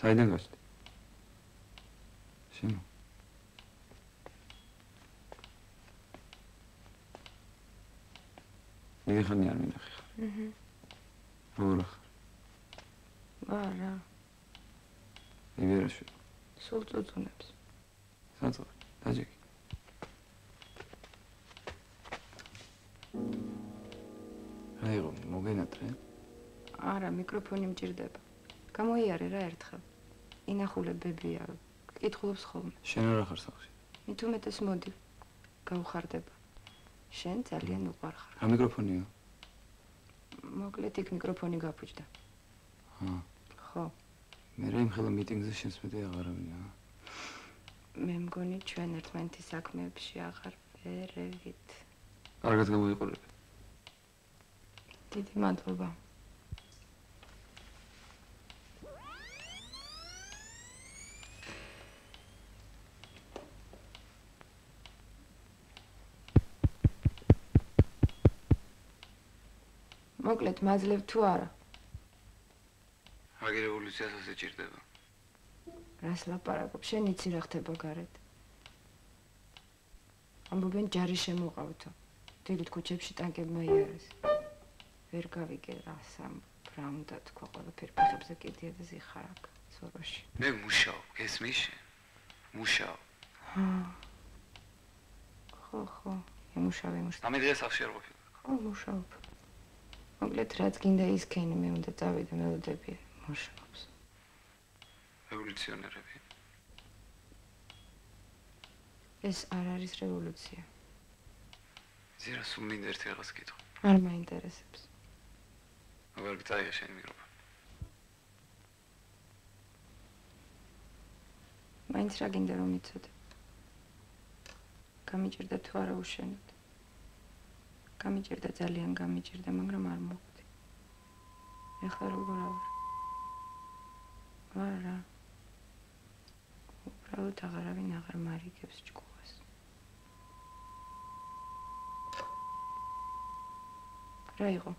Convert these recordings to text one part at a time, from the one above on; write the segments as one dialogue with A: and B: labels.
A: საიდან გასდი? შემო. მე ხანი არ მინახე ხარ. როგორ ხარ?
B: არა.
A: იბერაში.
B: სულ წუწუნებს.
A: საწყო, დაჯექი. აიღო, მოგენატრე?
B: არა, მიკროფონი მჭირდება. გამოიარე რა ერთხელ. ინახულებებია, კითხულობს ხოლმე.
A: შენ რა ხარ სახლში?
B: მით უმეტეს მოდი. გაუხარდება. შენ ძალიან უყვარ ხარ.
A: რა მიკროფონია?
B: მოკლედ იქ მიკროფონი გაფუჭდა. ხო.
A: მე რა იმ ხელა მიტინგზე შენს მეტი აღარავია.
B: მე მგონი ჩვენ ერთმანეთის საქმეებში აღარ ვერევით.
A: კარგად გამოიყურებ.
B: დიდი მადლობა. მოკლედ მაძლევ თუ არა?
A: აგი რევოლუციას ასე ჭირდება.
B: რას ლაპარაკობ? შენ იცი რა ხდება გარეთ. ამბობენ ჯარი შემოყავთო. დილით ქუჩებში ტანკებმა იარეს. ვერ გავიგე რა სამბრამდა თქვა ყველაფერი ფეხებზე კიდია და ზიხარაკ სოროში.
A: მე მუშაობ, გესმის შენ? მუშაობ.
B: ხო, იმუშავე.
A: ამი დღეს სახში არ ყოფილი.
B: ხო, მუშაობ. მოკლედ რაც გინდა ისქენი მე უნდა წავიდე მელოდებია მუშაობს.
A: რევოლუციონერები.
B: ეს არ არის რევოლუცია.
A: ზირა სულ მინდა ერთი რაღაც კითხო.
B: არ მაინტერესებს.
A: აღარ გიწაიღე შენი მიკროფონი.
B: მაინც რა გინდა რომ იცოდე? გამიჭირდა თუ არა უშენოდ? გამიჭირდა ძალიან გამიჭირდა, მაგრამ არ მოხდი. ეხლა როგორ ავარ? არა. უბრალოდ აღარავინ აღარ მარიგებს ჭკუას. რა იყო?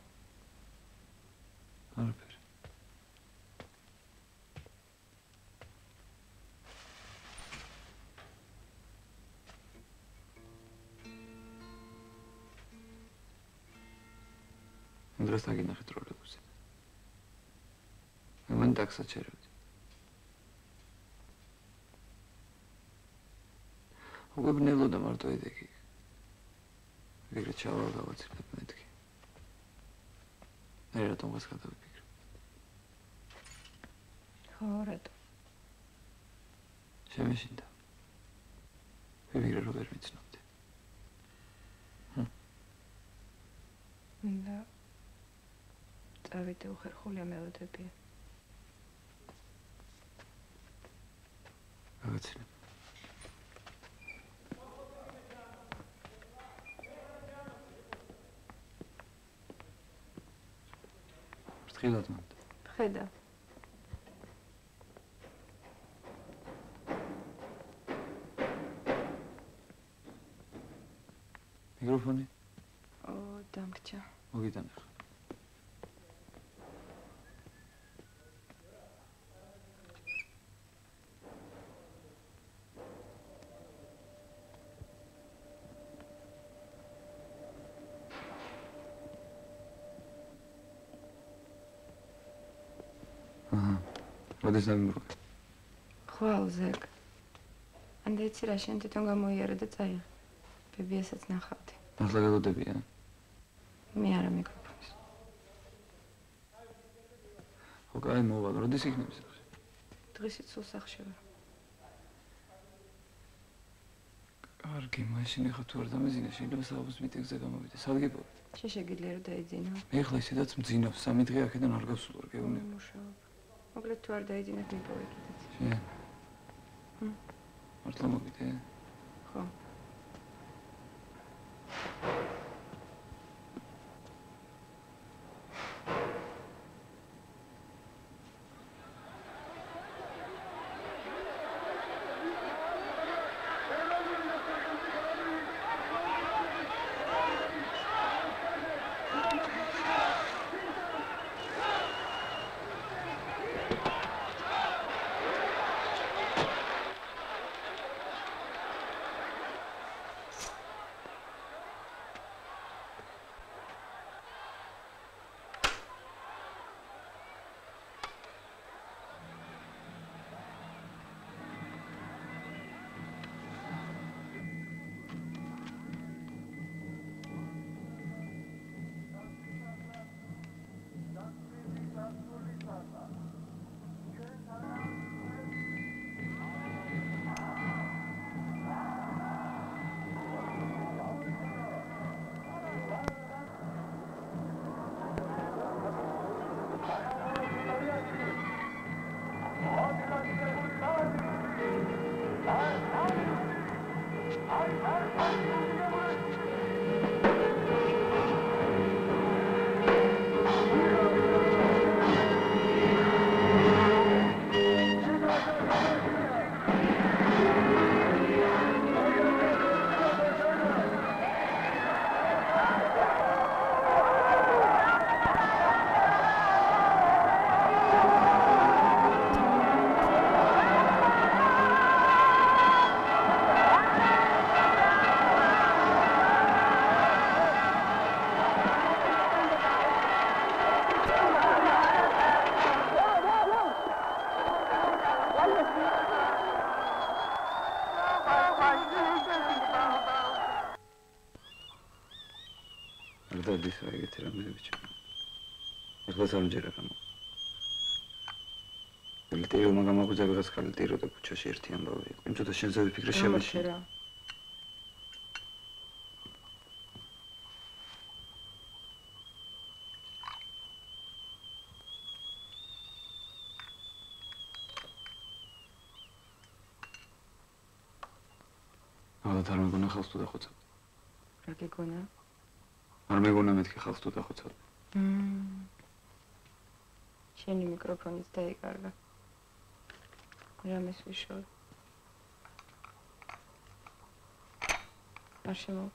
A: არაფერი. უდრას დაგინახეთ როლებზე. მე მან დაგსაჩერებდი. უკვე ბნელოდა მარტო ედეგი. ეგრე ჩავალ გავაცილებ მეთქი. მე რატომღაც გადავიფიქრე.
B: ხო, რატო?
A: შემეშინდა. ვიფიქრე რომ ვერ ვიცნობდი.
B: მინდა წავიდე უხერხულია მელოდებია.
A: გავაცილებ. ფრთხილად მანდ.
B: ხედა.
A: მიკროფონი?
B: დამრჩა.
A: მოგიტანე ხა. როდეს დამიმრუე?
B: ხვალ ზეგ. ამდე იცი რა შენ თვითონ გამოიარე და წაიღე. ბებიასაც ნახავდი.
A: ახლა გელოდებია?
B: მე არა მიკროფონს.
A: ხო, კაი, მოვალ. როდეს იქნები სახში?
B: დღისით სულ სახში ვარ.
A: კარგი, მაშინ ახლა თუ არ დამეზინე, შეიძლება საუბრის მიტინგზე გამოვიდე. სად გიპოვე?
B: შეგიძლია რომ დაიძინო.
A: მე ახლა ისედაც მძინავს, 3 დღე აქედან არ გავსულვარ, გეუბნები.
B: მუშაობ. მოკლედ თუ არ დაიძინებ, მიპოვე კიდეც.
A: შენ? მართლა მოვიდე?
B: ხო.
A: დადის რა ეგეთი რამე ბიჭო. ეხლა სამჯერ არა მო. ლიტეო მაგამ აღვიძა ვიღაც ხალ ლიტეო და ქუჩაში ერთი ამბავი იყო. იმ ცოტა შენზე ვიფიქრე შემეშინდა. არ მეგონა ხალხს თუ დახოცავ.
B: რა გეგონა?
A: არ მეგონა მეთქი ხალხს თუ დახოცავ.
B: შენი მიკროფონიც დაიკარგა. რამეს ვიშოვ. არ შემო.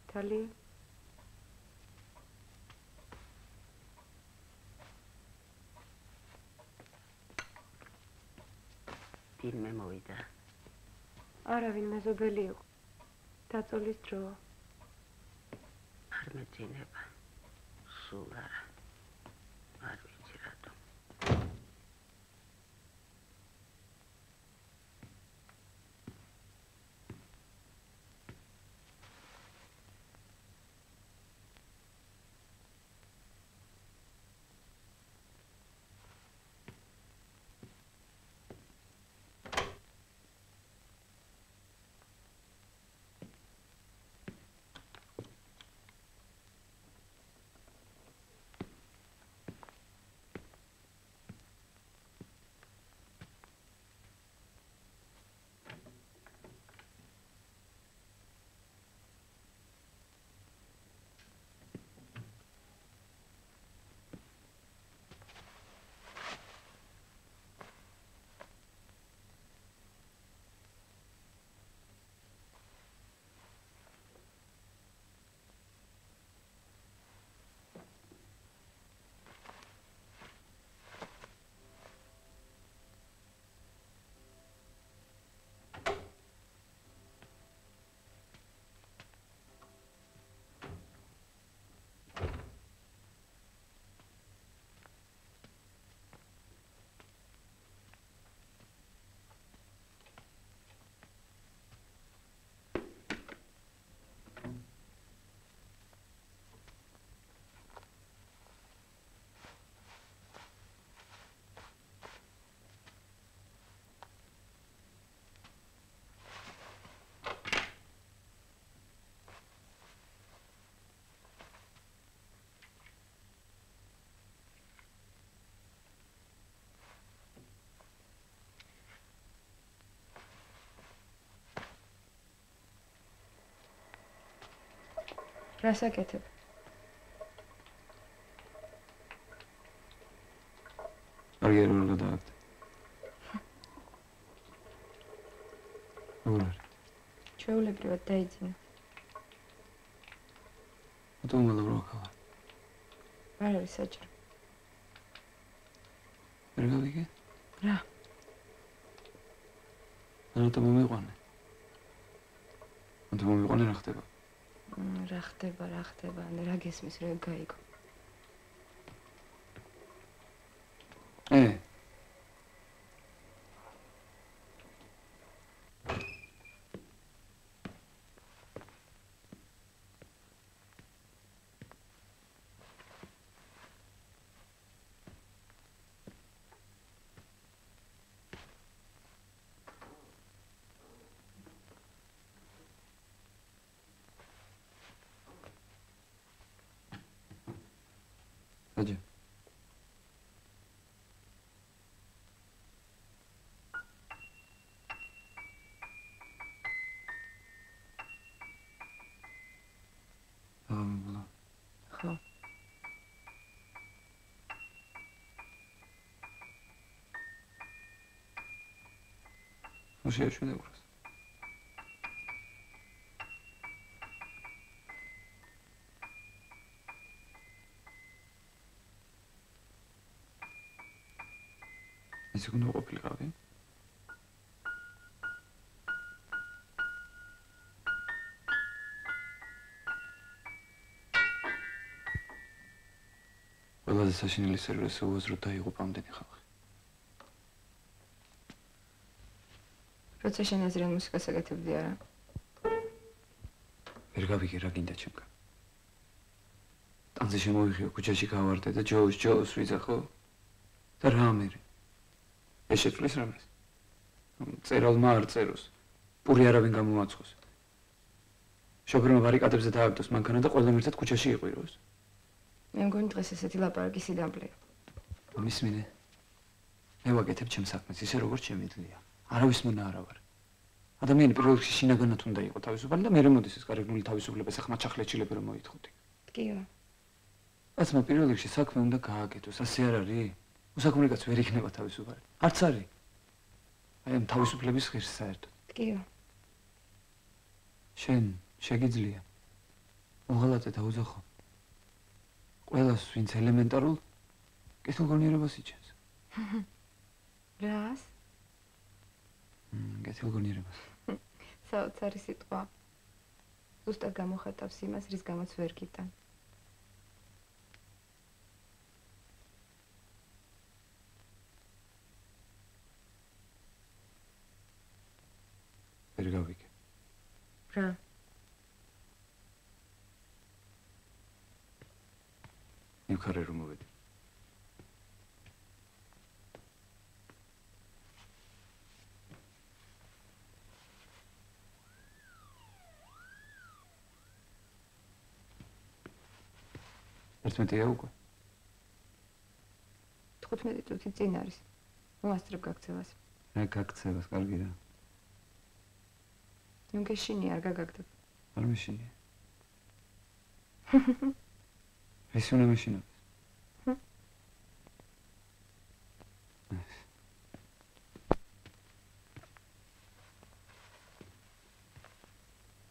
B: თალი
C: ვინმე მოვიდა?
B: არავინ მეზობელი იყო. დაწოლის დრო.
C: არ მეძინება. სულ არა. არ ვიცი რატომ.
B: რას აკეთებ?
A: აგერ უნდა დააგდე. როგორ არის?
B: ჩვეულებრივად დაიძინა.
A: ატომალ როქა.
B: არ არის საჭირო.
A: ვერ გავიგე?
B: რა?
A: რატომ მომიყვანე? რატომ მომიყვანე რა ხდება?
B: რა ხდება, რა გესმის რა გაიგო.
A: აჯა.
B: ხო.
A: შეაშვიდე უბრალოდ. ისე უნდა ყოფილიყავი? ყველაზე საშინელი სერვისი უაზრო დაიღუპა ამდენი ხალხი.
B: როცა შენ აზრიან მუსიკას აკეთებდი არა?
A: ვერ გავიგე რა გინდა ჩემგან. ტანზე შემოვიხიო, ქუჩაში გავარდე და ჯოუს ვიძახო. და რა ამერი? ეს შეცვლის რამეს? წერალმა არ წეროს. პური არავინ გამომაცხოს. შოფერმა ბარიკადებზე დააგდოს მანქანა და ყველამ ერთად ქუჩაში იყვიროს.
B: მე მგონი დღეს ესეთი ლაპარაკი სიდამკლეა.
A: მისმინე. მე ვაკეთებ ჩემს საქმეს ისე როგორც შემიძლია. არავის მონა არა ვარ. ადამიანი პირველ რიგში შინაგანად უნდა იყოს თავისუფალი და მერე მოდის ეს გარეგნული თავისუფლება სახმაჩახლეჩილები რომ მოითხოვდი.
B: ტკივა.
A: კაცმა პირველ რიგში საქმე უნდა გააკეთოს, ასე არ არის? უსაქმური კაცი ვერ იქნება თავისუფალი. არც არის. აი ამ თავისუფლების ღირს საერთოდ.
B: ტკივა.
A: შენ შეგიძლია მოღალატე დაუძახო. ყველას ვინც ელემენტარულ კეთილგონიერებას იჩენს.
B: რას?
A: კეთილგონიერებას.
B: საოცარი სიტყვა. ზუსტად გამოხატავს იმას, რის გამოც ვერ გიტან.
A: ვერ გავიგე.
B: რა?
A: მივხარე რომ მოვედი. ერთმეტია უკვე.
B: 15 წუთი წინ არის. მოასწრებ გაქცევას.
A: რა გაქცევას, კარგი რა.
B: ნუ გეშინი არ გაგაგდებ.
A: არ მეშინია. ეს უნდა მეშინო.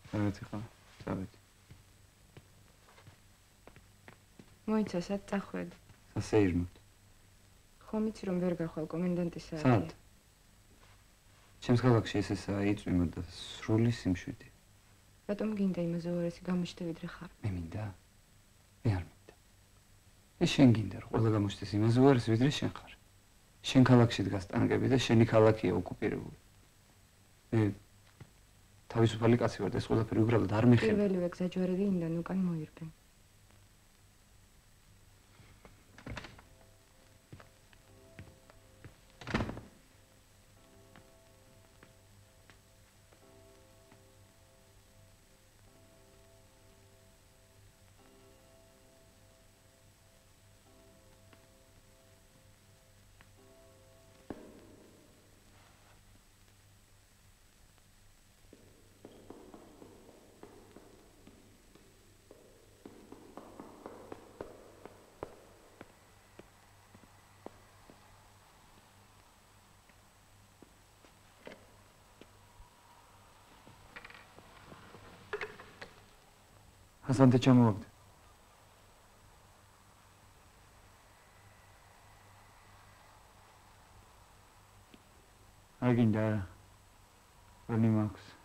A: დავეთი ხა, დავეთი.
B: მოიცა სად წახვედი?
A: სასეირნოდ.
B: ხომ იცი რომ ვერ გახვალ კომენდანტის
A: სად?
B: საათი.
A: ჩემს ქალაქში ესეა იწვიმა და სრული სიმშვიდე.
B: რატომ გინდა იმაზე უარესი გამოჩნდა ვიდრე ხარ?
A: მე მინდა. მე არ მინდა. ეს შენ გინდა რომ ყველა გამოჩნდეს იმაზე უარესი ვიდრე შენ ხარ. შენ ქალაქში დგას ტანკები და შენი ქალაქია ოკუპირებული. მე თავისუფალი კაცი ვარ და ეს ყველაფერი უბრალოდ არ მეხება.
B: პირველივე გზაჯვარედი იმდან უკან მოირბენ.
A: ასანტე ჩამოვაგდე. არ გინდა რა. ვენი მაქვს.